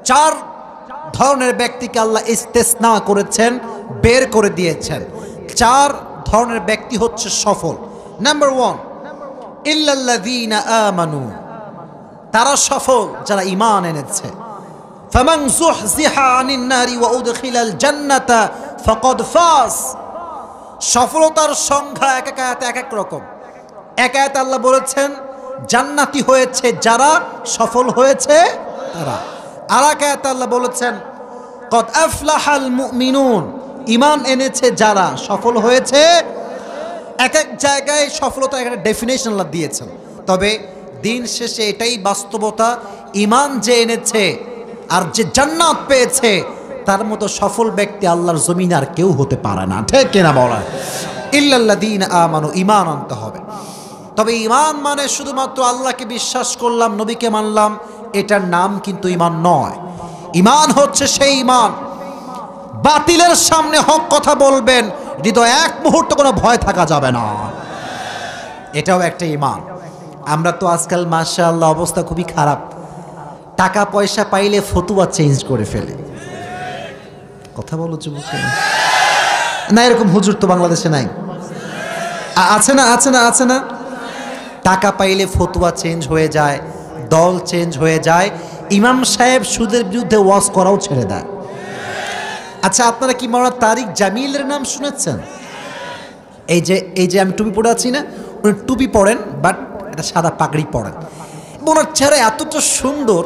চার ধরনের ব্যক্তিকে আল্লাহ ইস্তেসনা করেছেন, বের করে দিয়েছেন। চার ধরনের ব্যক্তি হচ্ছে সফল। নাম্বার 1, ইল্লাল্লাযীনা আমানু, তারা সফল যারা ঈমান এনেছে। ফামান যুহযিহা আনিন নারি ওয়া উদখিলাল জান্নাতা ফাকাদ ফাজ। সফলতার সংজ্ঞা এক এক আয়াতে এক এক রকম। এক আয়াতে আল্লাহ বলেছেন জান্নাতি হয়েছে যারা, সফল হয়েছে তারা। আর এক আয়াতে আল্লাহ বলেছেন কদ আফলাহাল মুমিনুন, ঈমান এনেছে যারা, সফল হয়েছে। এক এক জায়গায় সফলতা একটা ডেফিনেশন আল্লাহ দিয়েছেন। তবে দিন শেষে এটাই বাস্তবতা, ঈমান যে এনেছে আর যে জান্নাত পেয়েছে তার মতো সফল ব্যক্তি আল্লাহর জমিনে আর কেউ হতে পারে না। ঠিক কিনা বলা? ইল্লাল্লাযীনা আমানু, ঈমান আনতে হবে। তবে ঈমান মানে শুধুমাত্র আল্লাহকে বিশ্বাস করলাম, নবীকে মানলাম, এটার নাম কিন্তু ঈমান নয়। ঈমান হচ্ছে সেই ঈমান, বাতিলের সামনে হক কথা বলবেন, হৃদয় এক মুহূর্ত কোনো ভয় থাকা যাবে না, এটাও একটা ঈমান। আমরা তো আজকাল মাশাআল্লাহ অবস্থা খুবই খারাপ, টাকা পয়সা পাইলে ফতুয়া চেঞ্জ করে ফেলে। কথা বলো যুবক না, এরকম হুজুর তো বাংলাদেশে নাই? আছে না? আছে না? আছে না? টাকা পাইলে ফতুয়া চেঞ্জ হয়ে যায়, দল চেঞ্জ হয়ে যায়, ইমাম সাহেব সুদের বিরুদ্ধে ওয়াজ করাও ছেড়ে দেয়। আচ্ছা, আপনারা কি মাওলানা তারিক জামিলের নাম শুনেছেন? এই যে আমি টুপি পরে আছি না, উনি টুপি পরেন বাট এটা সাদা পাগড়ি পরেন। ওনার চেহারা এতটা সুন্দর,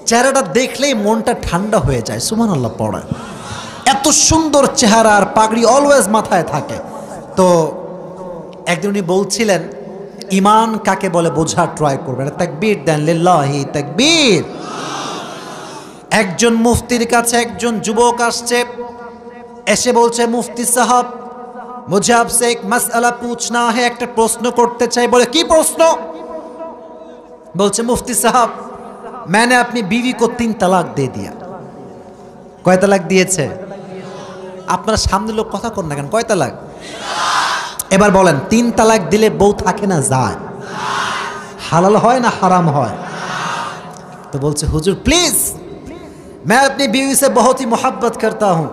চেহারাটা দেখলেই মনটা ঠান্ডা হয়ে যায়। সুবহানাল্লাহ পড়ে, এত সুন্দর চেহারা আর পাগড়ি অলওয়েজ মাথায় থাকে। তো একদিন উনি বলছিলেন ঈমান কাকে বলে বোঝার ট্রাই করবেন। তাকবীর দেন, লিল্লাহি তাকবীর। একজন মুফতির কাছে একজন যুবক আসছে, এসে বলছে মুফতি সাহেব মুঝে আপসে এক মাসআলা পুছনা है, একটা প্রশ্ন করতে চাই। বলে কি প্রশ্ন? বলছে মুফতি সাহেব मैंने अपनी बीवी को 3 तलाक दे दिया। কয় তালাক দিয়েছে? আপনারা সামনে লোক কথা কর না কেন? কয় তালাক? এবার বলেন 3 তালাক দিলে বউ থাকে না যায়? হালাল হয় না হারাম হয়? তো বলছে হুজুর প্লিজ मैं अपनी बीवी से बहुत ही मोहब्बत करता हूं,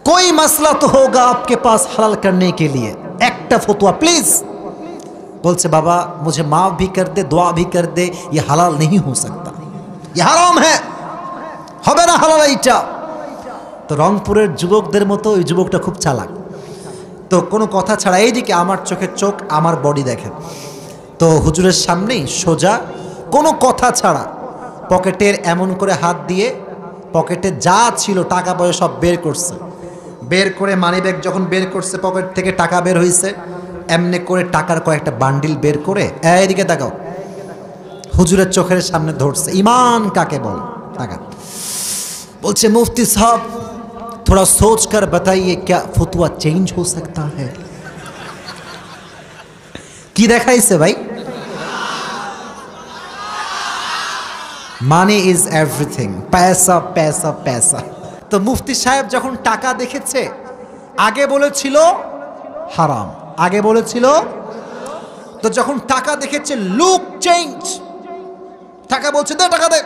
कोई मसला तो होगा आपके पास हलाल करने के लिए, एक फतवा प्लीज। बोलছে बाबा मुझे माफ भी कर दे, दुआ भी कर दे, ये हलाल नहीं हो सकता, ये हराम है, হবে না হালাল এইটা। তো রংপুরের যুবকদের মতো ওই যুবকটা খুব চালাক। তো কোনো কথা ছাড়া, এইদিকে আমার চোখের চোখ, আমার বডি দেখেন, তো হুজুরের সামনেই সোজা কোনো কথা ছাড়া পকেটের এমন করে হাত দিয়ে পকেটে যা ছিল টাকা পয়সা সব বের করছে। বের করে মানি ব্যাগ যখন বের করছে, পকেট থেকে টাকা বের হয়েছে, এমনি করে টাকার কয়েকটা বান্ডিল বের করে এইদিকে তাকাও, হুজুরের চোখের সামনে ধরছে। ঈমান কাকে বল? টাকা। বলছে মুফতি সাহেব थोड़ा सोच कर बताइए क्या फतवा चेंज हो सकता है। কি দেখাইছে ভাই? মানি ইজ এভরিথিং, পয়সা পয়সা পয়সা। তো মুফতি সাহেব যখন টাকা দেখেছে, আগে বলেছিল হারাম, আগে বলেছিল, তো যখন টাকা দেখেছে লুক চেঞ্জ, টাকা বলছে দে টাকা দে,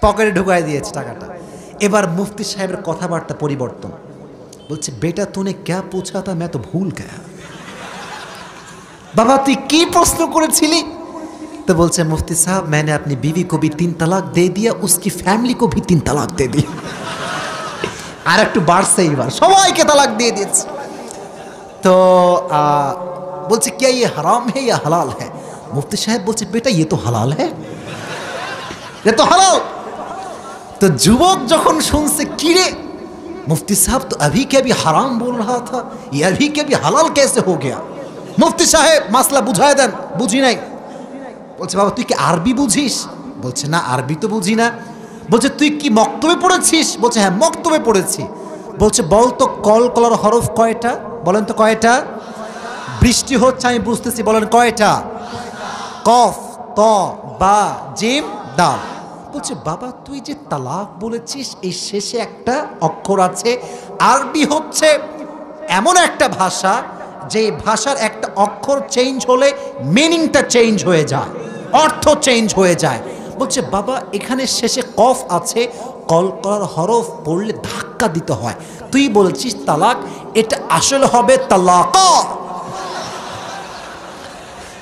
পকেটে ঢুকাই দিয়েছে টাকাটা। এবার মুফতি সাহেবের কথাবার্তা পরিবর্তন, বলছে বেটা তুনে ক্যা পুছা থা मैं तो भूल गया। বাবা তুই কি প্রশ্ন করেছিলি? तो बोलছে मुफ्ती साहब मैंने अपनी बीवी को भी 3 तलाक दे दिया, उसकी फैमिली को भी 3 तलाक दे दिया। আর একটু বাড়ছে, এইবার সবাইকে তালাক দিয়ে দিয়েছে। তো বলছে क्या ये हराम है या हलाल है? मुफ्ती साहब बोलছে बेटा ये तो हलाल है, ये तो हलाल। तो যুবক যখন শুনছে কি রে, मुफ्ती साहब तो अभी के भी हराम बोल रहा था, ये अभी के भी हलाल कैसे हो गया? मुफ्ती साहेब মাসলা বুঝায় দেন। বুঝি নাই। বলছে বাবা তুই কি আরবি বুঝিস? বলছে না আরবি তো বুঝি না। বলছে তুই কি মক্তবে পড়েছিস? বলছে হ্যাঁ মক্তবে পড়েছি। বলছে বল তো কলকলার হরফ কয়টা? বলেন তো কয়টা? বৃষ্টি হচ্ছে আমি বুঝতেছি, বলেন কয়টা? কফ, ত, বা, জিম, দাল। বলছে বাবা তুই যে তালাক বলেছিস এই শেষে একটা অক্ষর আছে। আরবি হচ্ছে এমন একটা ভাষা যে ভাষার একটা অক্ষর চেঞ্জ হলে মিনিংটা চেঞ্জ হয়ে যায়। অর্থ চেঞ্জ হয়ে যায়। বলছে বাবা এখানে শেষে কফ আছে, কলকলার হরফ পড়লে ধাক্কা দিতে হয়, তুই বলছিস তালাক, এটা আসলে হবে তালাক,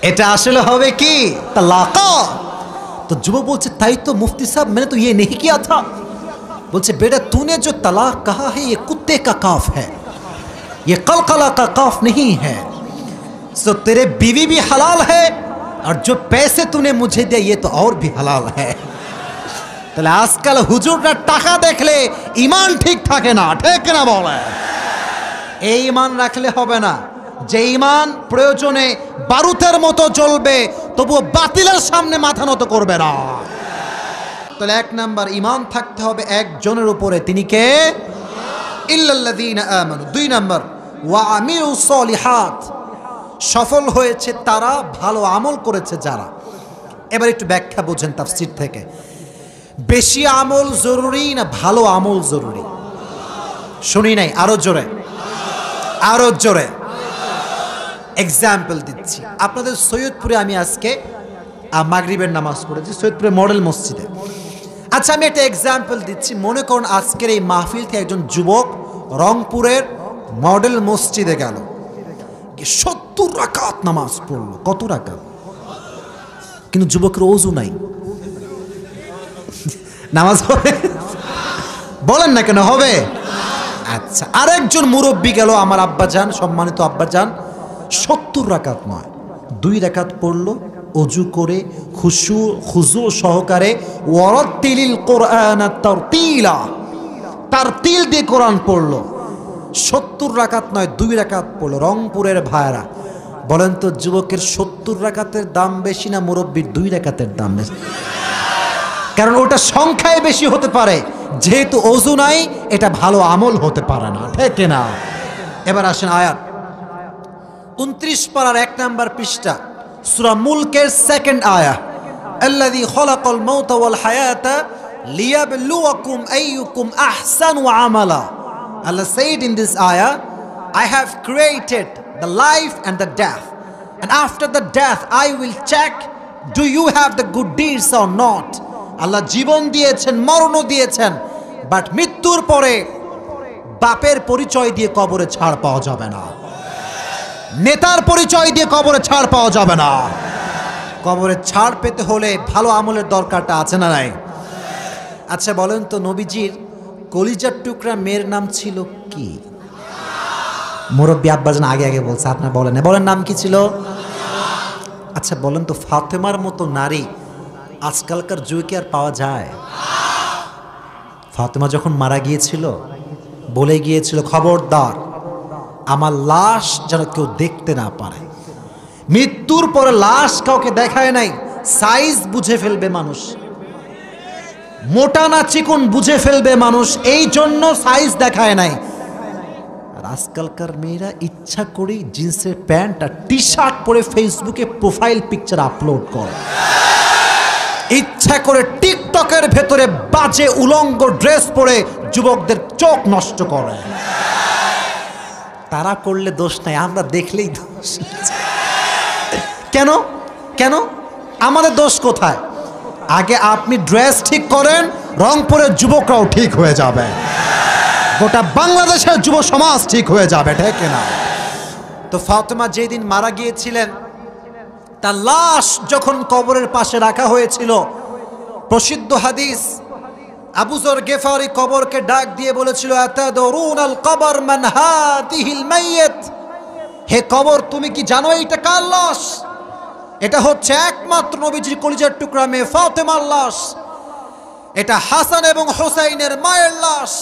এটা আসলে হবে কি তালাক। তো যুবক বলছে তাই তো মুফতি সাहब मैंने तो ये नहीं किया था। बोलছে बेटा तूने जो तलाक कहा है ये कुत्ते का काफ है, ये कलकला का काफ नहीं है। सो तेरे बीवी भी हलाल है और जो पैसे तूने मुझे दिए ये तो और भी हलाल है। তাহলে আজকাল হুজুররা টাকা দেখলে ঈমান ঠিক থাকে না, ঠিক না বলে? এই ঈমান রাখলে হবে না, যে ঈমান প্রয়োজনে বারুদের মতো জ্বলবে তবুও বাতিলের সামনে মাথা নত করবে না। তাহলে এক নাম্বার ঈমান থাকতে হবে একজনের উপরে, তিনি কে? ইল্লাল্লাযীনা আমানু। দুই নাম্বার ওয়া আমিলুস সলিহাত, সফল হয়েছে তারা, ভালো আমল করেছে যারা। এবার একটু ব্যাখ্যা বুঝেন তাফসীর থেকে। বেশি আমল জরুরি না ভালো আমল জরুরি? শুনি নাই, আরো জোরে, আরো জোরে। এক্সাম্পল দিচ্ছি আপনাদের। সৈয়দপুরে আমি আজকে মাগরিবের নামাজ পড়েছি, সৈয়দপুরে মডেল মসজিদে। আচ্ছা আমি একটা এক্সাম্পল দিচ্ছি। মনে করুন আজকের এই মাহফিল থেকে একজন যুবক রংপুরের মডেল মসজিদে গেল, 70 রাকাত নামাজ পড়লো। কত রাকাত? কিন্তু যুবকের ওযু নাই, নামাজ হবে? বলেন না কেন হবে? আচ্ছা আরেকজন মুরব্বী গেল, আমার আব্বাজান, সম্মানিত আব্বাজান, 70 রাকাত নয় 2 রাকাত পড়লো, অজু করে খুশু সহকারে, ওয়ারাত্তিলিল কোরআন তারতিলা, তারতিল দিয়ে কোরআন পড়লো। 70 রাকাত নয় 2 রাকাত পড়লো। রংপুরের ভাইরা বলেন তো যুবকের 70 রাকাতের দাম বেশি না মুরব্বীর 2 রাকাতের দাম বেশি? কারণ ওটা সংখ্যায় বেশি হতে পারে, যেহেতু ওযু নাই এটা ভালো আমল হতে পারে না, ঠিক না? এবার আসেন আয়াত 29 পারার 1 নাম্বার পৃষ্ঠা, সূরা মুলকের 2nd আয়া। আল্লাযী খালাকাল মাউতা ওয়াল হায়াতা লিয়াবলুয়াকুম আইয়ুকুম আহসানু আমালা। Allah said in this ayah, I have created the life and the death, and after the death I will check do you have the good deeds or not. আল্লাহ জীবন দিয়েছেন, মরণও দিয়েছেন, বাট মৃত্যুর পরে বাপের পরিচয় দিয়ে কবরে ছাড় পাওয়া যাবে না, নেতার পরিচয় দিয়ে কবরে ছাড় পাওয়া যাবে না। কবরে ছাড় পেতে হলে ভালো আমলের দরকারটা আছে না নাই? আচ্ছা বলেন তো নবীজির কলিজার টুকরা মেয়ের নাম ছিল কি? মুরব্বী আব্বাজান আগে আগে বলছে, আপনার বলেন না, বলেন নাম কি ছিল? আচ্ছা বলেন তো ফাতেমার মতো নারী আজকালকার যুগে আর পাওয়া যায়? ফাতেমা যখন মারা গিয়েছিল বলে গিয়েছিল খবরদার আমার লাশ যেন কেউ দেখতে না পারে। মৃত্যুর পরে লাশ কাউকে দেখায় নাই, সাইজ বুঝে ফেলবে মানুষ, মোটা না চিকন বুঝে ফেলবে মানুষ, এই জন্য সাইজ দেখায় নাই। আর আজকালকার মেয়েরা ইচ্ছা করেই জিন্সের প্যান্ট আর টি শার্ট পরে ফেসবুকে প্রোফাইল পিকচার আপলোড করে, ইচ্ছা করে টিকটকের ভেতরে বাজে উলঙ্গ ড্রেস পরে যুবকদের চোখ নষ্ট করে। তারা করলে দোষ নাই, আমরা দেখলেই দোষ। কেন কেন আমাদের দোষ কোথায়? আগে আপনি ড্রেস ঠিক করেন, রংপুরের যুবকরাও ঠিক হয়ে যাবে, গোটা বাংলাদেশের যুব সমাজ ঠিক হয়ে যাবে, ঠিক না? তো ফাতেমা যেদিন মারা গিয়েছিলেন তার লাশ যখন কবরের পাশে রাখা হয়েছিল, প্রসিদ্ধ হাদিস, আবু যর গিফারি কবরকে ডাক দিয়ে বলেছিল, আতাদরুনাল কবর মান হাদিহিল মাইয়িত, হে কবর তুমি কি জানো এটা কার লাশ? এটা হচ্ছে একমাত্র নবীজির কলিজার টুকরা মেয়ে ফাতেমার লাশ, এটা হাসান এবং হোসাইনের মায়ের লাশ,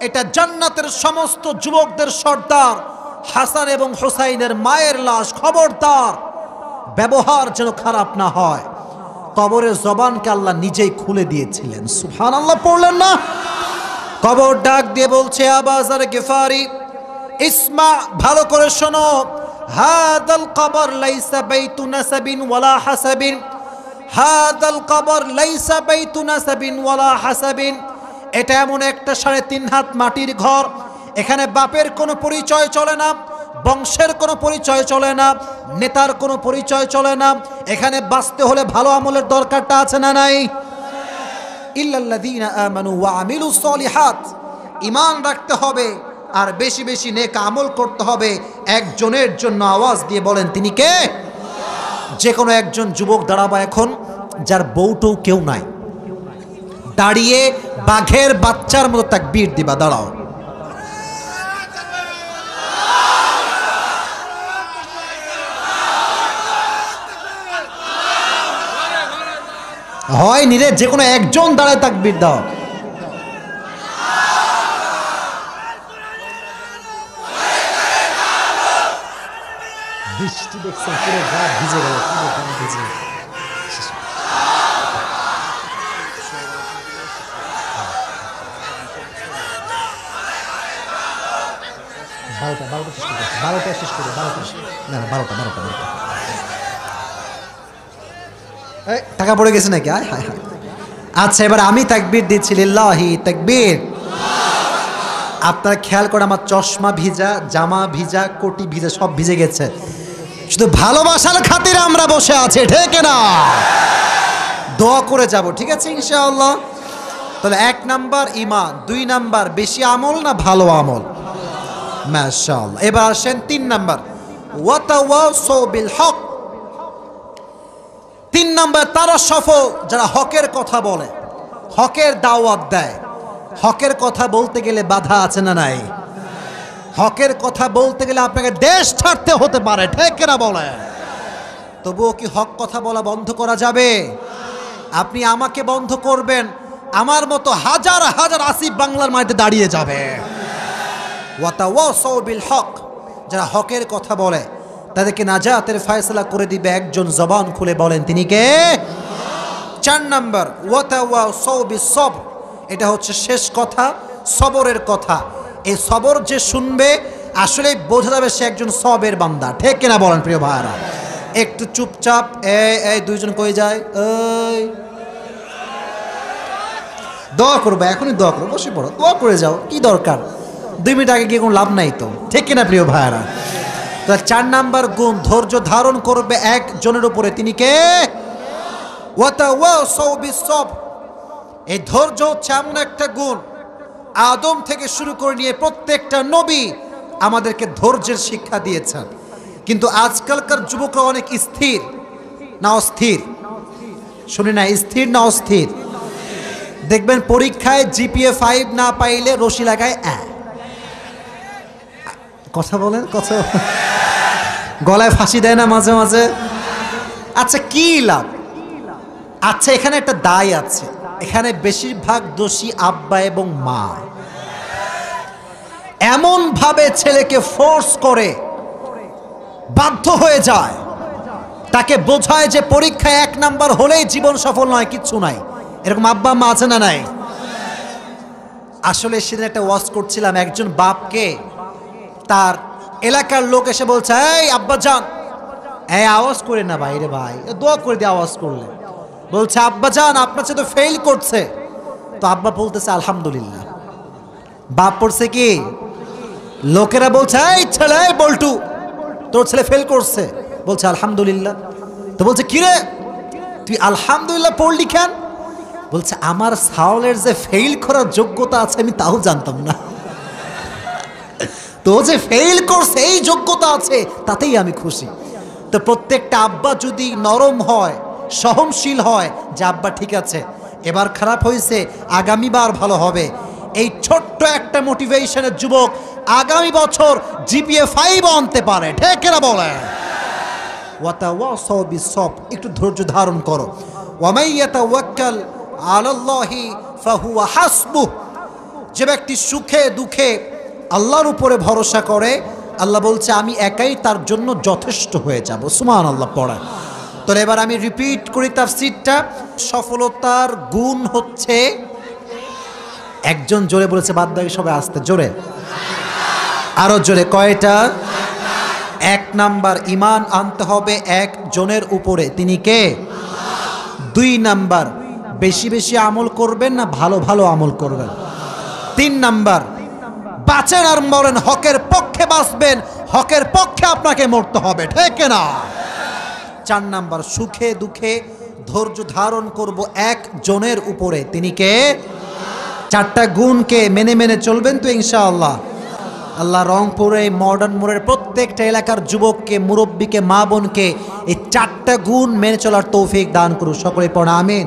এটা জান্নাতের সমস্ত যুবকদের সর্দার হাসান এবং হোসাইনের মায়ের লাশ। খবরদার ব্যবহার যেন খারাপ না হয়। কবরের জবানকে আল্লাহ নিজেই খুলে দিয়েছিলেন, সুবহানাল্লাহ পড়লেন না? কবর ডাক দিয়ে বলছে, আবু যর গিফারি ইসমা, ভালো করে শোনো, হাদাল কবর লাইসা বাইতু নাসাবিন ওয়ালা হাসাবিন, হাদাল কবর লাইসা বাইতু নাসাবিন ওয়ালা হাসাবিন, এটা এমন একটা 3.5 হাত মাটির ঘর, এখানে বাপের কোনো পরিচয় চলে না, বংশের কোনো পরিচয় চলে না, নেতার কোনো পরিচয় চলে না, এখানে বাঁচতে হলে ভালো আমলের দরকারটা আছে না নাই? ইল্লাল্লাযীনা আমানু ওয়া আমিলুস সলিহাত, ঈমান রাখতে হবে আর বেশি বেশি নেক আমল করতে হবে। একজনের জন্য আওয়াজ দিয়ে বলেন তিনি কে? যে কোনো একজন যুবক দাঁড়াবা এখন, যার বউটও কেউ নাই, দাঁড়িয়ে বাঘের বাচ্চার মতো তাকবীর দিবা। দাঁড়াও। হয় নিরে, যে কোনো একজন দাঁড়ায় তাকবীর দাও। বৃষ্টি দেখছেন, পুরো গা ভিজে গেল, পুরো গা ভিজে। বারোটা শেষ করে টাকা পড়ে গেছে নাকি? আয় হায় হায়। আচ্ছা, এবার আমি তাকবীর দিচ্ছি, লিল্লাহি তাকবীর। আপনারা খেয়াল করে, আমার চশমা ভিজা, জামা ভিজা, কোটি ভিজা, সব ভিজে গেছে। শুধু ভালোবাসার খাতিরে আমরা বসে আছি, ঠিক না? দোয়া করে যাব, ঠিক আছে ইনশাআল্লাহ। তাহলে 1 নাম্বার ঈমান, 2 নাম্বার বেশি আমল না ভালো আমল? মাশাআল্লাহ। এবার আসেন 3 নাম্বার, ওয়াতাওয়াসাউ বিল হক। 3 নাম্বার তারা সফল যারা হকের কথা বলে, হকের দাওয়াত দেয়। হকের কথা বলতে গেলে বাধা আছে না নাই? হকের কথা বলতে গেলে আপনাকে দেশ ছাড়তে হতে পারে, ঠিক না বলে? তবুও কি হক কথা বলা বন্ধ করা যাবে? আপনি আমাকে বন্ধ করবেন, আমার মতো হাজার হাজার আসিফ বাংলার মাটিতে দাঁড়িয়ে যাবে। ওয়াতাওয়াসাউ বিল হক, যারা হকের কথা বলে তাদেরকে নাজাতের ফয়সালা করে দিবে একজন। জবান খুলে বলেন তিনি কে? 4 নাম্বার, ওয়াতাওয়াসাউ বিস সবর। এটা হচ্ছে শেষ কথা, সবরের কথা। এই সবর যে শুনবে আসলে বোঝা যাবে সে একজন সবের বান্দা, ঠিক কিনা বলেন প্রিয় ভাইরা? একটু চুপচাপ, এই দুইজন কই যায়? এই দোয়া করবো, এখনই দোয়া করবো, বসে পড়ো, দোয়া করে যাও, কি দরকার? 2 মিনিট আগে গিয়ে কোনো লাভ নাই তো, ঠিক কিনা প্রিয় ভাইরা? তো 4 নাম্বার গুণ, ধৈর্য ধারণ করবে একজনের উপরে, তিনি কে? ওয়াতাওয়াসাউ বিস সবর। এই ধৈর্য হচ্ছে এমন একটা গুণ, আদম থেকে শুরু করে নিয়ে প্রত্যেকটা নবী আমাদেরকে ধৈর্যের শিক্ষা দিয়েছেন। কিন্তু আজকালকার যুবকরা অনেক স্থির না অস্থির? শুনি না, স্থির না অস্থির? দেখবেন পরীক্ষায় জিপিএ 5 না পাইলে রশি লাগায় কথা বলেন, কথা গলায় ফাঁসি দেয় না মাঝে মাঝে? আচ্ছা কি লাভ? আচ্ছা এখানে একটা দায় আছে, এখানে বেশিরভাগ দোষী আব্বা এবং মা। এমন ভাবে ছেলেকে ফোর্স করে, বাধ্য হয়ে যায়, তাকে বোঝায় যে পরীক্ষায় 1 নাম্বার হলেই জীবন সফল নয়, কিচ্ছু নাই। এরকম আব্বা মা আছে না নাই? আসলে সেদিন একটা ওয়াজ করছিলাম, একজন বাপকে তার এলাকার লোক এসে বলছে, এই আব্বা জান, এই আওয়াজ করে না ভাই রে ভাই, দোয়া করে দিয়ে আওয়াজ করলে। বলছে আব্বা জান আপনার ছেলে তো ফেল করছে। তো আব্বা বলতেছে আলহামদুলিল্লাহ। বাপ পড়ছে কি? লোকেরা বলছে এই ছেলে বল্টু তোর ছেলে ফেল করছে, বলছে আলহামদুলিল্লাহ। তো বলছে কিরে তুই আলহামদুলিল্লাহ পড়লি কেন? বলছে আমার সাওলের যে ফেল করার যোগ্যতা আছে আমি তাও জানতাম না, তো যে ফেল করছে এই যোগ্যতা আছে তাতেই আমি খুশি। তো প্রত্যেকটা আব্বা যদি নরম হয়, সহনশীল হয়, যে আব্বা ঠিক আছে এবার খারাপ হয়েছে আগামীবার ভালো হবে, এই ছোট্ট একটা মোটিভেশনের যুবক আগামী বছর জিপিএ 5 আনতে পারে, ঠিক না বলে? ওয়াতাওয়াসাউ বিস-সবর, একটু ধৈর্য ধারণ করো। ওয়া মান ইয়াতাওয়াক্কাল আলাল্লাহি ফাহুয়া হাসবুহ, যে ব্যক্তি সুখে দুঃখে আল্লাহর উপরে ভরসা করে, আল্লাহ বলছে আমি একাই তার জন্য যথেষ্ট হয়ে যাব। সুবহানাল্লাহ পড়া। তো এবার আমি রিপিট করি তাফসীরটা। সফলতার গুণ হচ্ছে, একজন জোরে বলেছে, বাদ বাকি সবাই আস্তে জোরে, আরো জোরে, কয়টা? 1 নাম্বার ঈমান আনতে হবে একজনের উপরে, তিনি কে? 2 নাম্বার বেশি বেশি আমল করবেন না ভালো ভালো আমল করবেন? 3 নাম্বার বাঁচেন আর মরেন হকের পক্ষে বাঁচবেন, হকের পক্ষে আপনাকে মরতে হবে, ঠিক না? 4 নাম্বার, সুখে দুঃখে ধৈর্য ধারণ করব একজনের উপরে, তিনি কে? 4টা গুণকে মেনে মেনে চলবেন তো ইনশাআল্লাহ? আল্লাহ রংপুরে মডার্ন মোড়ের প্রত্যেকটা এলাকার যুবককে, মুরব্বীকে, মা বোনকে এই 4টা গুণ মেনে চলার তৌফিক দান করুন। সকলে পড়া আমিন।